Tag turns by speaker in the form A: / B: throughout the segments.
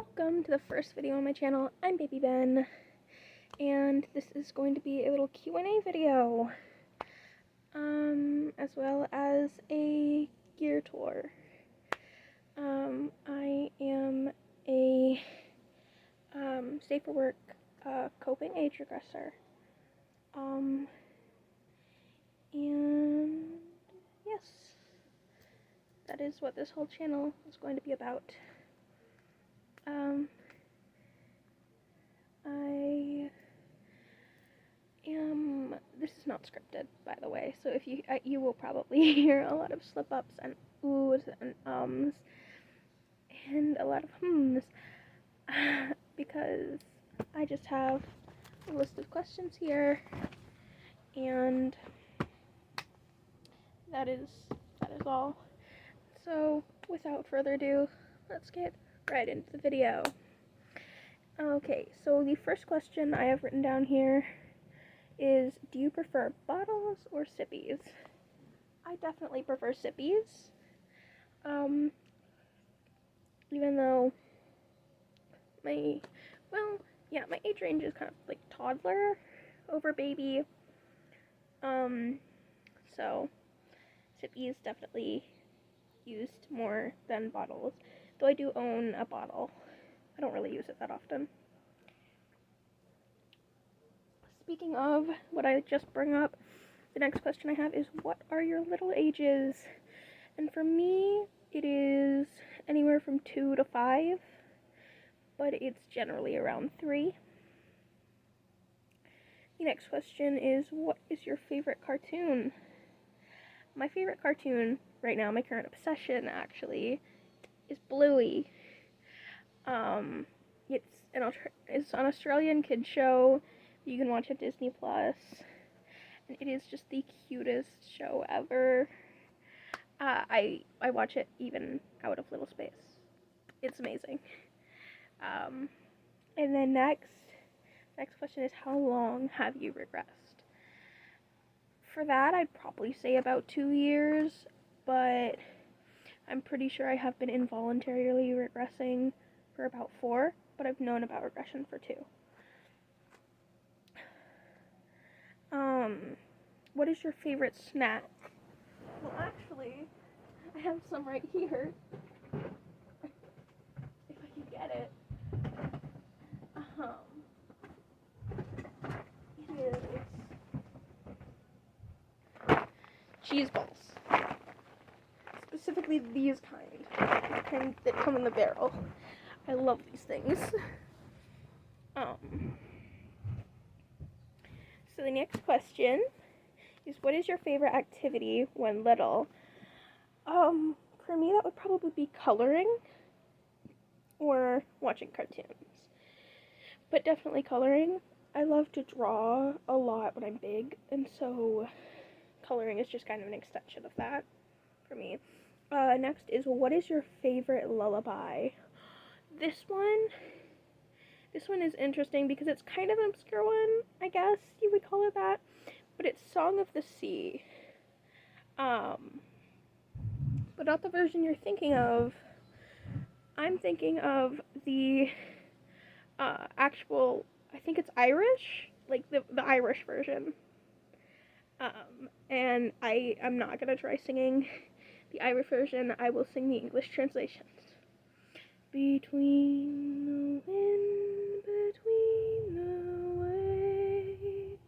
A: Welcome to the first video on my channel. I'm Baby Ben, and this is going to be a little Q&A video, as well as a gear tour. I am a safe for work coping age regressor, and yes, that is what this whole channel is going to be about. This is not scripted, by the way, so if you will probably hear a lot of slip-ups and oohs and ums and a lot of hms, because I just have a list of questions here, and that is all. So, without further ado, let's get right into the video. Okay, so the first question I have written down here is, do you prefer bottles or sippies? I definitely prefer sippies. Even though my age range is kind of like toddler over baby. So sippies definitely used more than bottles. Though I do own a bottle. I don't really use it that often. Speaking of what I just brought up, the next question I have is, what are your little ages? And for me, it is anywhere from 2 to 5, but it's generally around 3. The next question is, what is your favorite cartoon? My favorite cartoon right now, my current obsession actually, is Bluey. It's an Australian kid show. You can watch it Disney Plus, and it is just the cutest show ever. I watch it even out of little space. It's amazing. And then next question is, how long have you regressed? For that, I'd probably say about 2 years, but I'm pretty sure I have been involuntarily regressing for about 4, but I've known about regression for 2. What is your favorite snack? Well, actually, I have some right here. If I can get it. It is cheese balls. Specifically these kind that come in the barrel. I love these things. So the next question is, what is your favorite activity when little? For me, that would probably be coloring or watching cartoons. But definitely coloring. I love to draw a lot when I'm big, and so coloring is just kind of an extension of that for me. Next is, what is your favorite lullaby? This one is interesting because it's kind of an obscure one, I guess you would call it that, but it's Song of the Sea. But not the version you're thinking of. I'm thinking of the actual, I think it's Irish, like the Irish version. And I'm not gonna try singing the Irish version. I will sing the English translations. Between the wind, between the waves,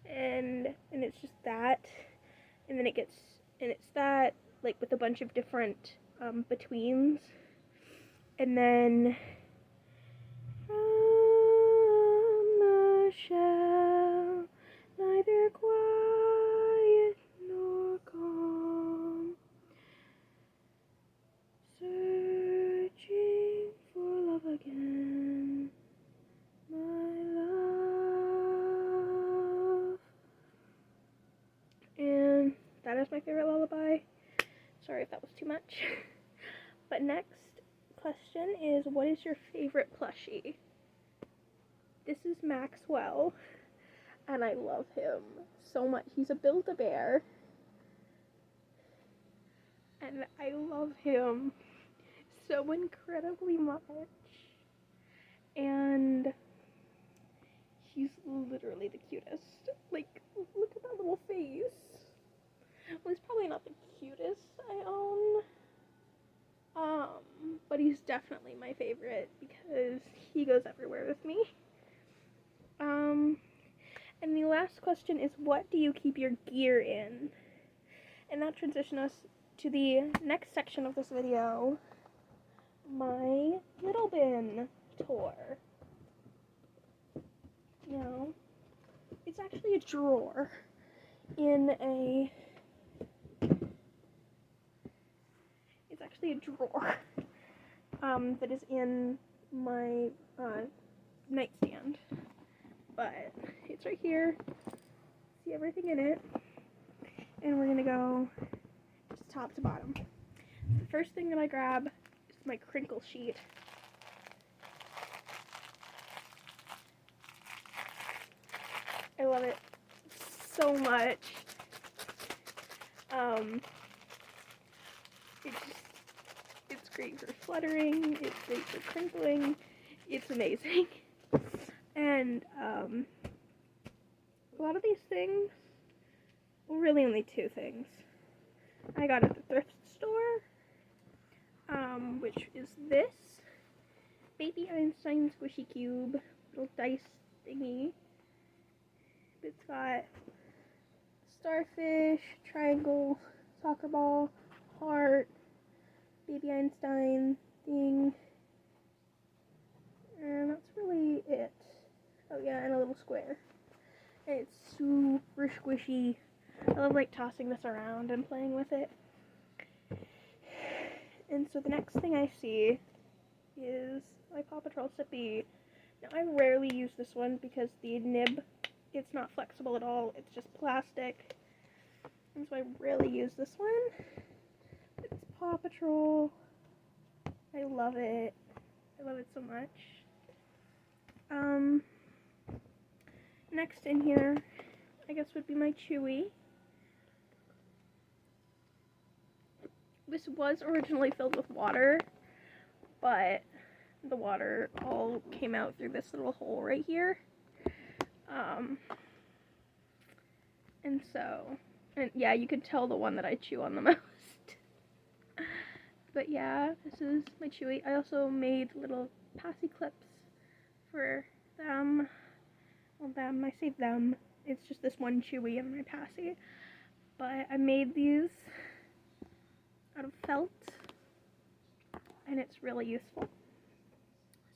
A: and it's just that, and then it's that, like, with a bunch of different betweens, and then from the shell, neither quiet nor calm, searching for love again, my love. And that is my favorite lullaby. Sorry if that was too much. But next question is, what is your favorite plushie? This is Maxwell, and I love him so much. He's a Build-A-Bear, and I love him so incredibly much. And he's literally the cutest. Like, look at that little face. Well, he's probably not the cutest I own. But he's definitely my favorite because he goes everywhere with me. And the last question is, what do you keep your gear in? And that transitions us to the next section of this video, my little bin tour. You know, it's actually a drawer in a, that is in my nightstand, but it's right here. See everything in it, and we're gonna go just top to bottom. The first thing that I grab is my crinkle sheet. I love it so much. It's great for fluttering, it's great for crinkling, it's amazing. And a lot of these things, well, really only two things, I got at the thrift store, which is this Baby Einstein Squishy Cube little dice thingy. It's got starfish, triangle, soccer ball, heart, Baby Einstein thing, and that's really it. Oh yeah, and a little square. And it's super squishy. I love like tossing this around and playing with it. And so the next thing I see is my Paw Patrol Sippy. Now I rarely use this one because the nib, it's not flexible at all, it's just plastic. And so I rarely use this one. It's Paw Patrol. I love it. I love it so much. Next in here, I guess would be my Chewy. This was originally filled with water, but the water all came out through this little hole right here. And yeah, you could tell the one that I chew on the most. But yeah, this is my Chewy. I also made little passy clips for them. Well, them, I say them. It's just this one Chewy and my passy. But I made these out of felt, and it's really useful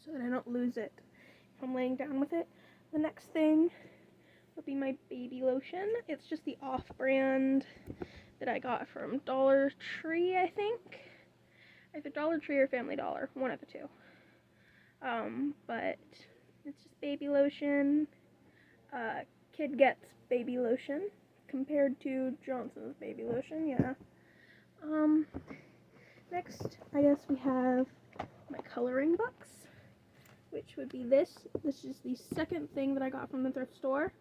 A: so that I don't lose it if I'm laying down with it. The next thing would be my baby lotion. It's just the off-brand that I got from Dollar Tree, I think. Either Dollar Tree or Family Dollar, one of the two. But it's just baby lotion. Kid Gets baby lotion compared to Johnson's baby lotion, yeah. Next, I guess we have my coloring books, which would be this. This is the second thing that I got from the thrift store.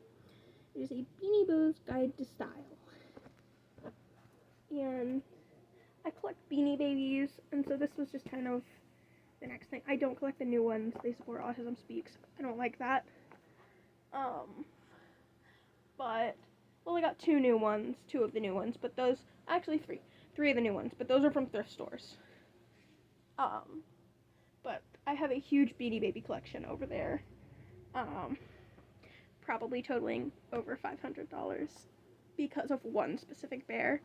A: It is a Beanie Boo's Guide to Style. And I collect Beanie Babies, and so this was just kind of the next thing. I don't collect the new ones. They support Autism Speaks. I don't like that. But, well, I got two of the new ones, but those, actually three of the new ones, but those are from thrift stores. But I have a huge Beanie Baby collection over there, probably totaling over $500 because of one specific bear.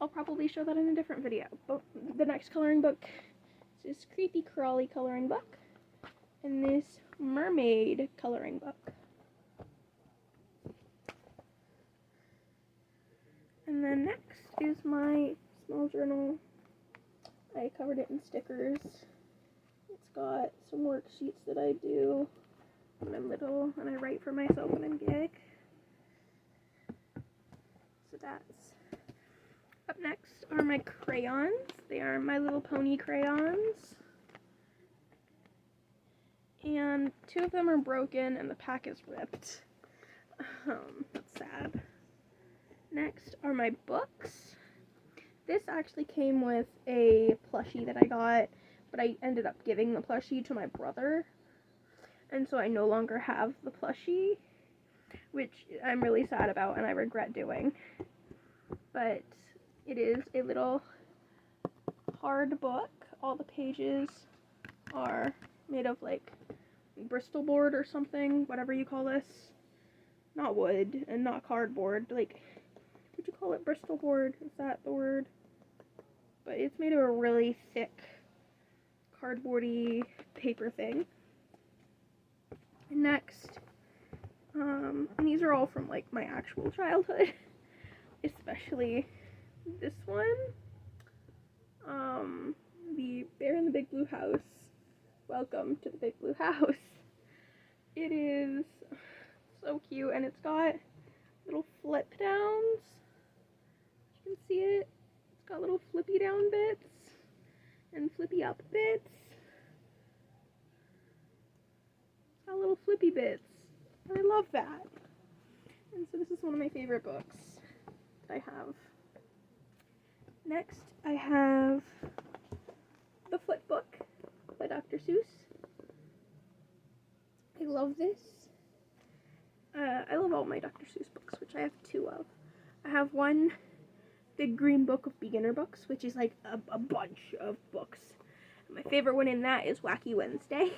A: I'll probably show that in a different video. But the next coloring book is this Creepy Crawly coloring book, and this mermaid coloring book. And then next is my small journal. I covered it in stickers. It's got some worksheets that I do when I'm little, and I write for myself when I'm big. So that's. Up next are my crayons. They are My Little Pony crayons. And two of them are broken and the pack is ripped. That's sad. Next are my books. This actually came with a plushie that I got but I ended up giving the plushie to my brother, and so I no longer have the plushie, which I'm really sad about and I regret doing. But it is a little hard book. All the pages are made of like Bristol board or something, whatever you call this. Not wood and not cardboard. Like, would you call it Bristol board? Is that the word? But it's made of a really thick cardboardy paper thing. And next, and these are all from like my actual childhood, especially this one, the Bear in the Big Blue House. Welcome to the Big Blue House. It is so cute, and it's got little flip downs. You can see it. It's got little flippy down bits and flippy up bits. It's got little flippy bits. And I love that. And so this is one of my favorite books that I have. Next, I have The Foot Book by Dr. Seuss. I love this. I love all my Dr. Seuss books, which I have 2 of. I have one big green book of beginner books, which is like a bunch of books. My favorite one in that is Wacky Wednesday.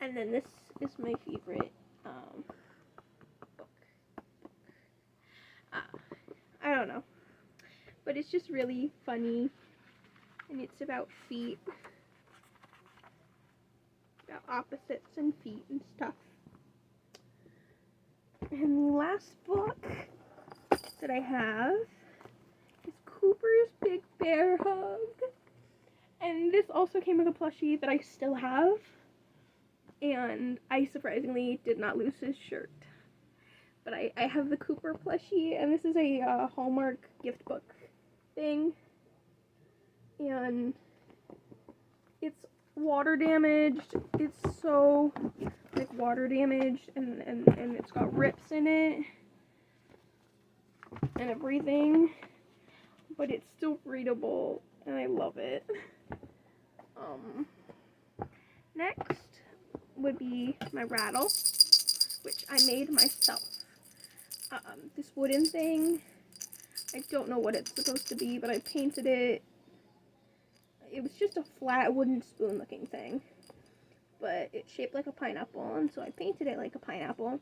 A: And then this is my favorite book. I don't know. But it's just really funny. And it's about feet. About opposites and feet and stuff. And the last book that I have is Cooper's Big Bear Hug. And this also came with a plushie that I still have. And I surprisingly did not lose his shirt. But I have the Cooper plushie, and this is a Hallmark gift book thing. And it's water damaged. It's so like water damaged, and it's got rips in it and everything. But it's still readable, and I love it. Next would be my rattle, which I made myself. This wooden thing, I don't know what it's supposed to be, but I painted it. It was just a flat wooden spoon looking thing, but it's shaped like a pineapple, and so I painted it like a pineapple,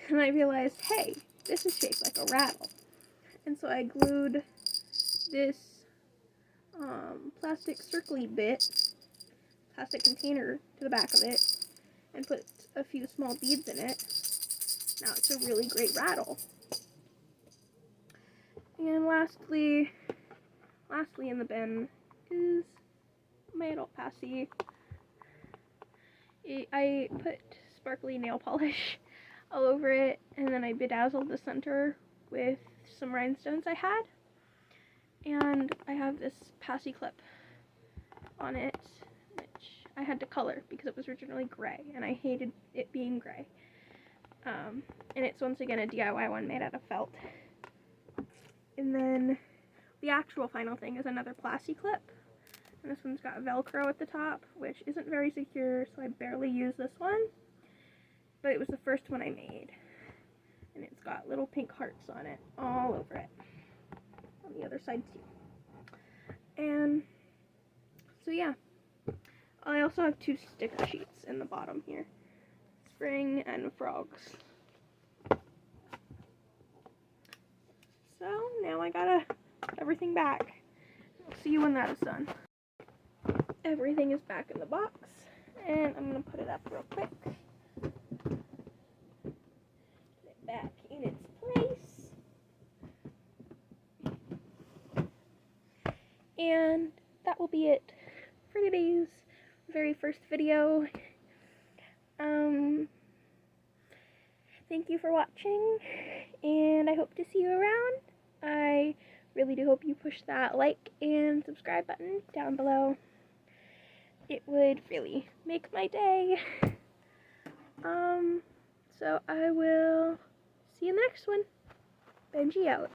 A: and I realized, hey, this is shaped like a rattle. And so I glued this plastic circly plastic container to the back of it, and put a few small beads in it. Now it's a really great rattle. And lastly in the bin is my adult passy. I put sparkly nail polish all over it, and then I bedazzled the center with some rhinestones I had. And I have this passy clip on it, which I had to color because it was originally gray, and I hated it being gray. And it's once again a DIY one made out of felt. And then the actual final thing is another plastic clip. And this one's got Velcro at the top, which isn't very secure, so I barely use this one. But it was the first one I made. And it's got little pink hearts on it, all over it. On the other side too. And so yeah. I also have 2 sticker sheets in the bottom here. Spring and frogs. So now I gotta put everything back. I'll see you when that is done. Everything is back in the box, and I'm gonna put it up real quick. Put it back in its place. And that will be it for today's very first video. Thank you for watching, and I hope to see you around. I really do hope you push that like and subscribe button down below. It would really make my day. So I will see you in the next one. Benji out.